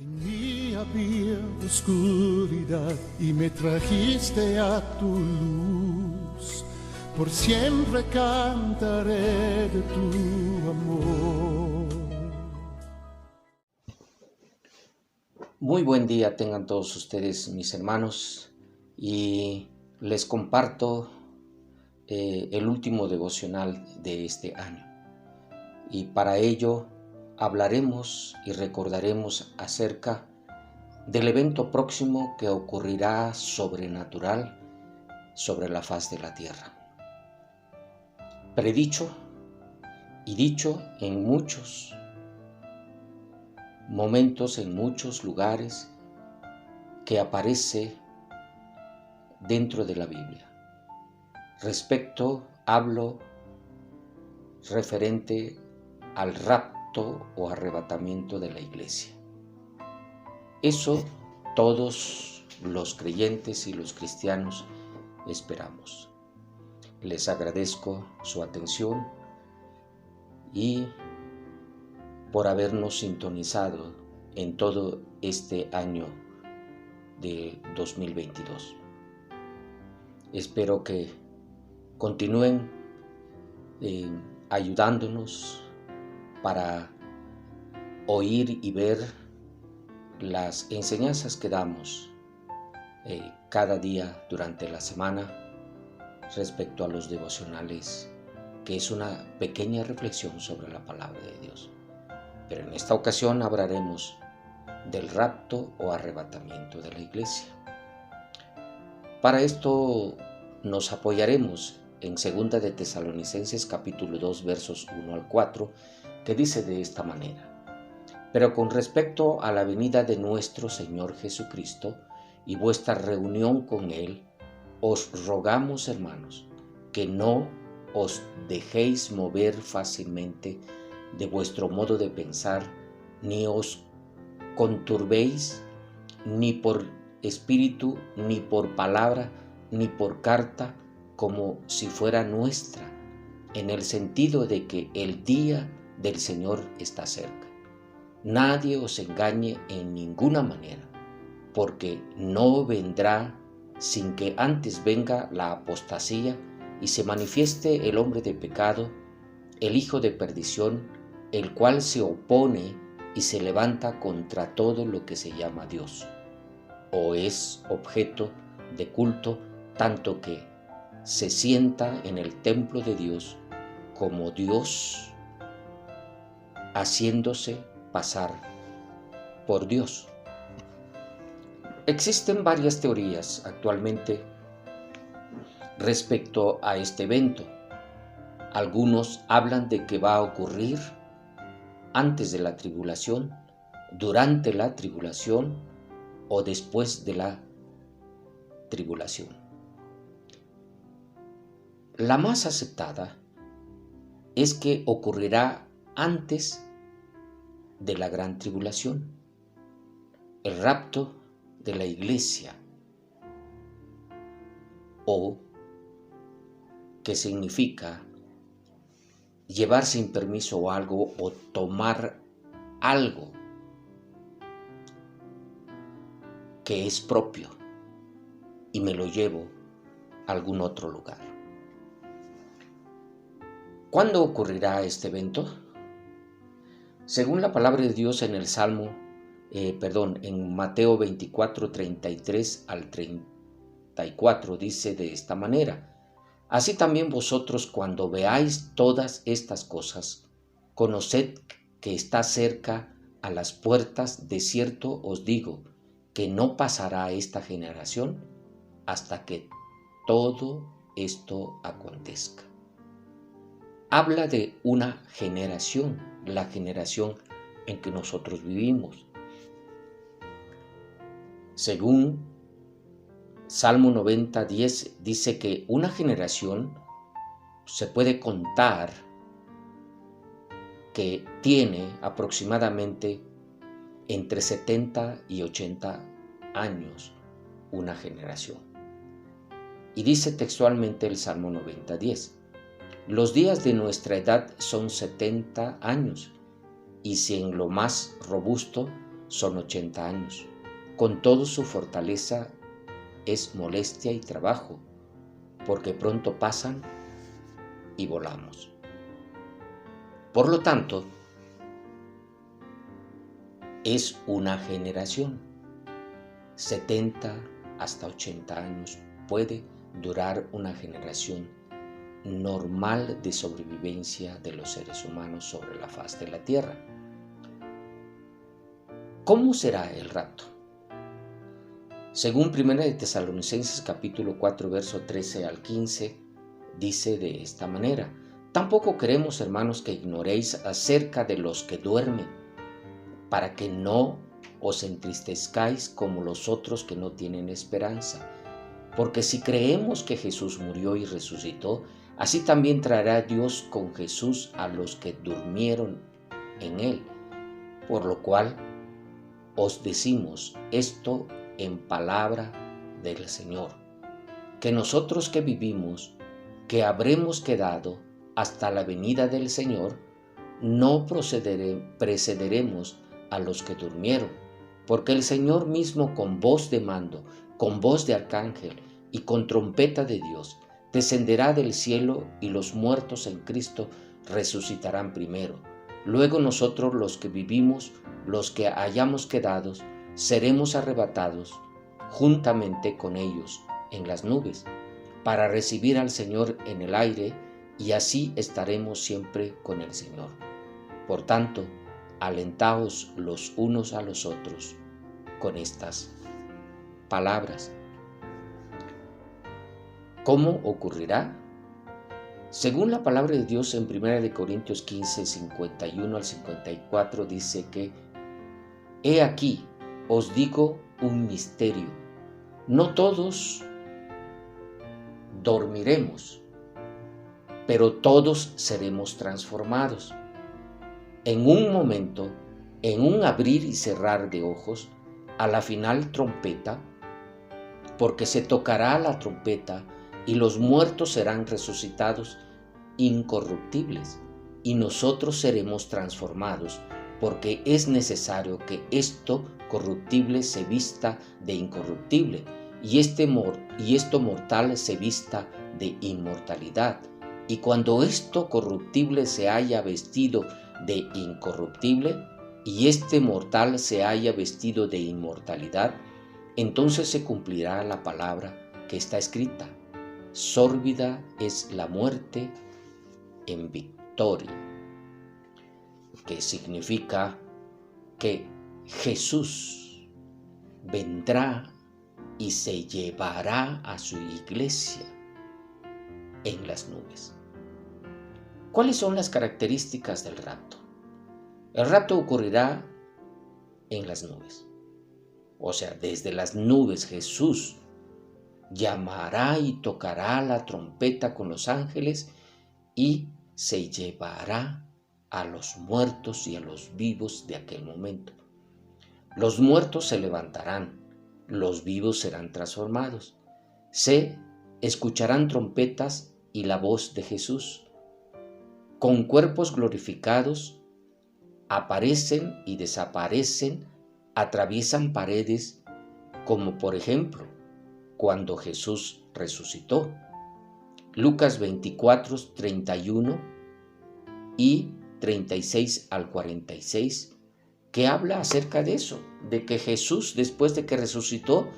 En mí había oscuridad y me trajiste a tu luz. Por siempre cantaré de tu amor. Muy buen día tengan todos ustedes, mis hermanos, y les comparto el último devocional de este año. Y para ello hablaremos y recordaremos acerca del evento próximo que ocurrirá sobrenatural sobre la faz de la tierra. Predicho y dicho en muchos momentos, en muchos lugares, que aparece dentro de la Biblia. Hablo referente al rapto o arrebatamiento de la iglesia. Eso todos los creyentes y los cristianos esperamos. Les agradezco su atención y por habernos sintonizado en todo este año de 2022. Espero que continúen ayudándonos para oír y ver las enseñanzas que damos cada día durante la semana respecto a los devocionales, que es una pequeña reflexión sobre la palabra de Dios. Pero en esta ocasión hablaremos del rapto o arrebatamiento de la iglesia. Para esto nos apoyaremos en 2 de Tesalonicenses capítulo 2 versos 1 al 4, que dice de esta manera: pero con respecto a la venida de nuestro Señor Jesucristo y vuestra reunión con Él, os rogamos, hermanos, que no os dejéis mover fácilmente de vuestro modo de pensar, ni os conturbéis ni por espíritu, ni por palabra, ni por carta, como si fuera nuestra, en el sentido de que el día del Señor está cerca. Nadie os engañe en ninguna manera, porque no vendrá sin que antes venga la apostasía y se manifieste el hombre de pecado, el hijo de perdición, el cual se opone y se levanta contra todo lo que se llama Dios, o es objeto de culto, tanto que se sienta en el templo de Dios como Dios, haciéndose pasar por Dios. Existen varias teorías actualmente respecto a este evento. Algunos hablan de que va a ocurrir antes de la tribulación, durante la tribulación o después de la tribulación. La más aceptada es que ocurrirá antes de la gran tribulación, el rapto de la iglesia, o que significa llevar sin permiso algo o tomar algo que es propio y me lo llevo a algún otro lugar. ¿Cuándo ocurrirá este evento? Según la palabra de Dios en el en Mateo 24, 33 al 34, dice de esta manera: así también vosotros, cuando veáis todas estas cosas, conoced que está cerca a las puertas. De cierto os digo que no pasará esta generación hasta que todo esto acontezca. Habla de una generación, la generación en que nosotros vivimos. Según Salmo 90, 10 dice que una generación se puede contar que tiene aproximadamente entre 70 y 80 años una generación. Y dice textualmente el Salmo 90, 10: los días de nuestra edad son 70 años, y si en lo más robusto son 80 años. Con todo su fortaleza es molestia y trabajo, porque pronto pasan y volamos. Por lo tanto, es una generación. 70 hasta 80 años puede durar una generación normal de sobrevivencia de los seres humanos sobre la faz de la tierra. ¿Cómo será el rapto? Según 1 de Tesalonicenses capítulo 4, verso 13 al 15, dice de esta manera: tampoco queremos, hermanos, que ignoréis acerca de los que duermen, para que no os entristezcáis como los otros que no tienen esperanza. Porque si creemos que Jesús murió y resucitó, así también traerá Dios con Jesús a los que durmieron en él. Por lo cual os decimos esto en palabra del Señor, que nosotros que vivimos, que habremos quedado hasta la venida del Señor, no precederemos a los que durmieron, porque el Señor mismo con voz de mando, con voz de arcángel y con trompeta de Dios, descenderá del cielo, y los muertos en Cristo resucitarán primero. Luego nosotros, los que vivimos, los que hayamos quedado, seremos arrebatados juntamente con ellos en las nubes, para recibir al Señor en el aire, y así estaremos siempre con el Señor. Por tanto, alentaos los unos a los otros con estas palabras. ¿Cómo ocurrirá? Según la palabra de Dios en 1 Corintios 15, 51 al 54, dice que: he aquí, os digo un misterio, no todos dormiremos, pero todos seremos transformados. En un momento, en un abrir y cerrar de ojos, a la final trompeta, porque se tocará la trompeta, y los muertos serán resucitados incorruptibles, y nosotros seremos transformados, porque es necesario que esto corruptible se vista de incorruptible, y esto mortal se vista de inmortalidad. Y cuando esto corruptible se haya vestido de incorruptible, y este mortal se haya vestido de inmortalidad, entonces se cumplirá la palabra que está escrita: sórbida es la muerte en victoria, que significa que Jesús vendrá y se llevará a su iglesia en las nubes. ¿Cuáles son las características del rapto? El rapto ocurrirá en las nubes. O sea, desde las nubes Jesús llamará y tocará la trompeta con los ángeles y se llevará a los muertos y a los vivos de aquel momento. Los muertos se levantarán, los vivos serán transformados. Se escucharán trompetas y la voz de Jesús. Con cuerpos glorificados aparecen y desaparecen, atraviesan paredes, como por ejemplo cuando Jesús resucitó. Lucas 24, 31 y 36 al 46, que habla acerca de eso, de que Jesús, después de que resucitó,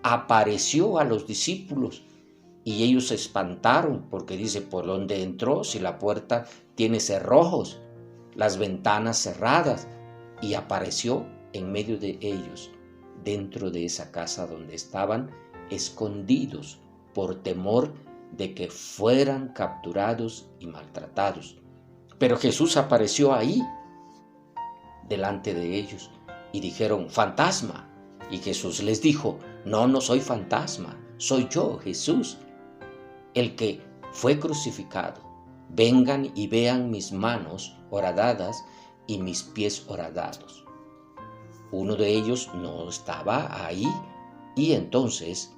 apareció a los discípulos y ellos se espantaron, porque dice: ¿por dónde entró si la puerta tiene cerrojos, las ventanas cerradas? Y apareció en medio de ellos, dentro de esa casa donde estaban escondidos por temor de que fueran capturados y maltratados. Pero Jesús apareció ahí, delante de ellos, y dijeron: fantasma. Y Jesús les dijo: no soy fantasma, soy yo, Jesús, el que fue crucificado. Vengan y vean mis manos horadadas y mis pies horadados. Uno de ellos no estaba ahí, y entonces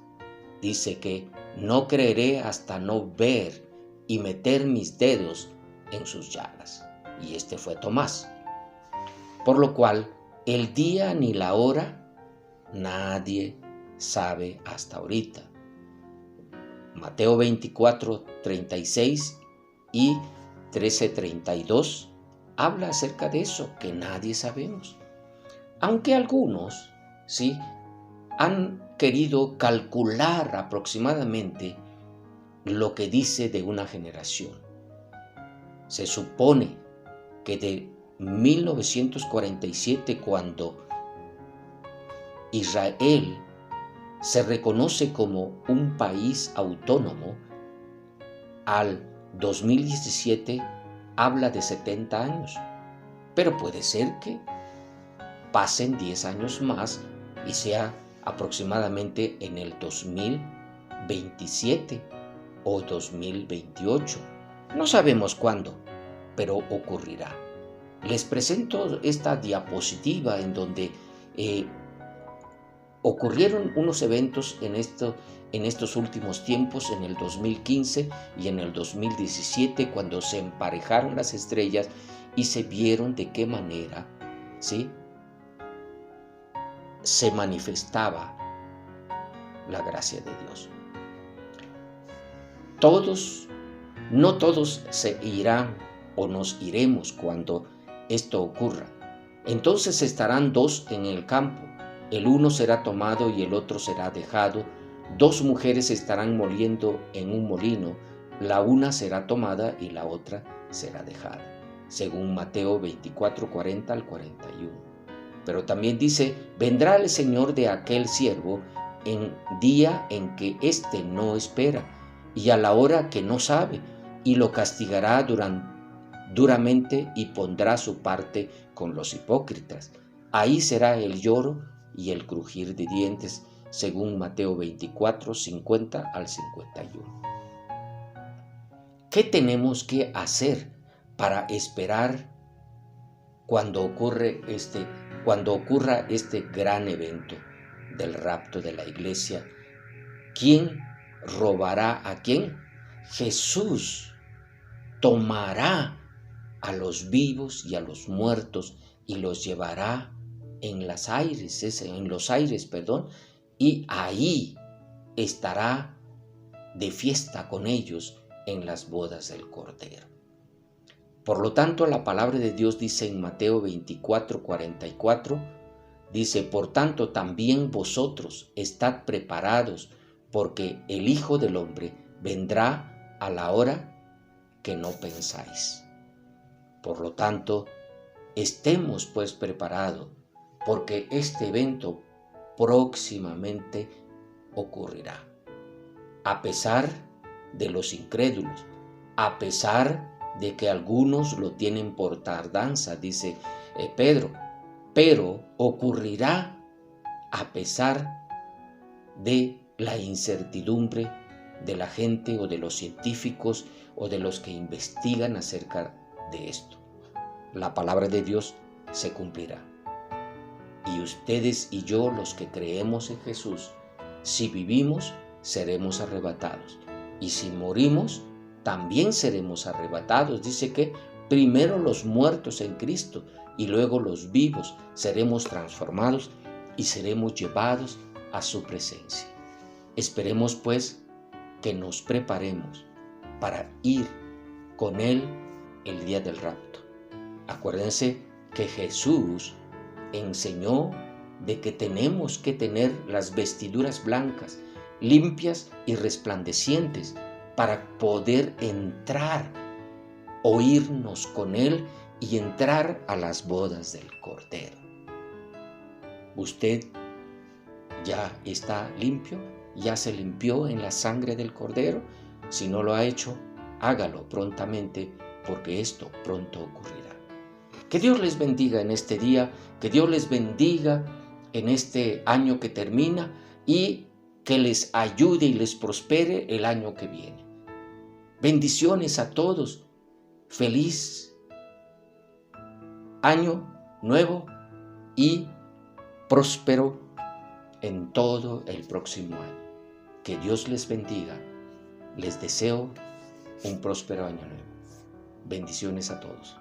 dice que: no creeré hasta no ver y meter mis dedos en sus llagas. Y este fue Tomás. Por lo cual El día ni la hora nadie sabe hasta ahorita. Mateo 24, 36 y 13, 32 habla acerca de eso, que nadie sabemos. Aunque algunos, sí, han querido calcular aproximadamente lo que dice de una generación. Se supone que de 1947, cuando Israel se reconoce como un país autónomo, al 2017 habla de 70 años. Pero puede ser que pasen 10 años más y sea aproximadamente en el 2027 o 2028. No sabemos cuándo, pero ocurrirá. Les presento esta diapositiva en donde ocurrieron unos eventos en estos últimos tiempos, en el 2015 y en el 2017, cuando se emparejaron las estrellas y se vieron de qué manera, ¿sí?, se manifestaba la gracia de Dios. No todos se irán o nos iremos cuando esto ocurra. Entonces estarán dos en el campo, el uno será tomado y el otro será dejado. Dos mujeres estarán moliendo en un molino, la una será tomada y la otra será dejada. Según Mateo 24, 40 al 41. Pero también dice, vendrá el Señor de aquel siervo en día en que éste no espera y a la hora que no sabe, y lo castigará duramente y pondrá su parte con los hipócritas. Ahí será el lloro y el crujir de dientes, según Mateo 24, 50 al 51. ¿Qué tenemos que hacer para esperar cuando ocurra este gran evento del rapto de la iglesia? ¿Quién robará a quién? Jesús tomará a los vivos y a los muertos y los llevará en los aires, y ahí estará de fiesta con ellos en las bodas del Cordero. Por lo tanto, la palabra de Dios dice en Mateo 24, 44, dice, por tanto también vosotros estad preparados, porque el Hijo del Hombre vendrá a la hora que no pensáis. Por lo tanto, estemos pues preparados, porque este evento próximamente ocurrirá. A pesar de los incrédulos, a pesar de que algunos lo tienen por tardanza, dice Pedro, pero ocurrirá a pesar de la incertidumbre de la gente o de los científicos o de los que investigan acerca de esto. La palabra de Dios se cumplirá. Y ustedes y yo, los que creemos en Jesús, si vivimos, seremos arrebatados. Y si morimos, también seremos arrebatados. Dice que primero los muertos en Cristo y luego los vivos seremos transformados y seremos llevados a su presencia. Esperemos pues que nos preparemos para ir con Él el día del rapto. Acuérdense que Jesús enseñó de que tenemos que tener las vestiduras blancas, limpias y resplandecientes para poder entrar, oírnos con Él y entrar a las bodas del Cordero. ¿Usted ya está limpio? ¿Ya se limpió en la sangre del Cordero? Si no lo ha hecho, hágalo prontamente, porque esto pronto ocurrirá. Que Dios les bendiga en este día, que Dios les bendiga en este año que termina y que les ayude y les prospere el año que viene. Bendiciones a todos. Feliz año nuevo y próspero en todo el próximo año. Que Dios les bendiga. Les deseo un próspero año nuevo. Bendiciones a todos.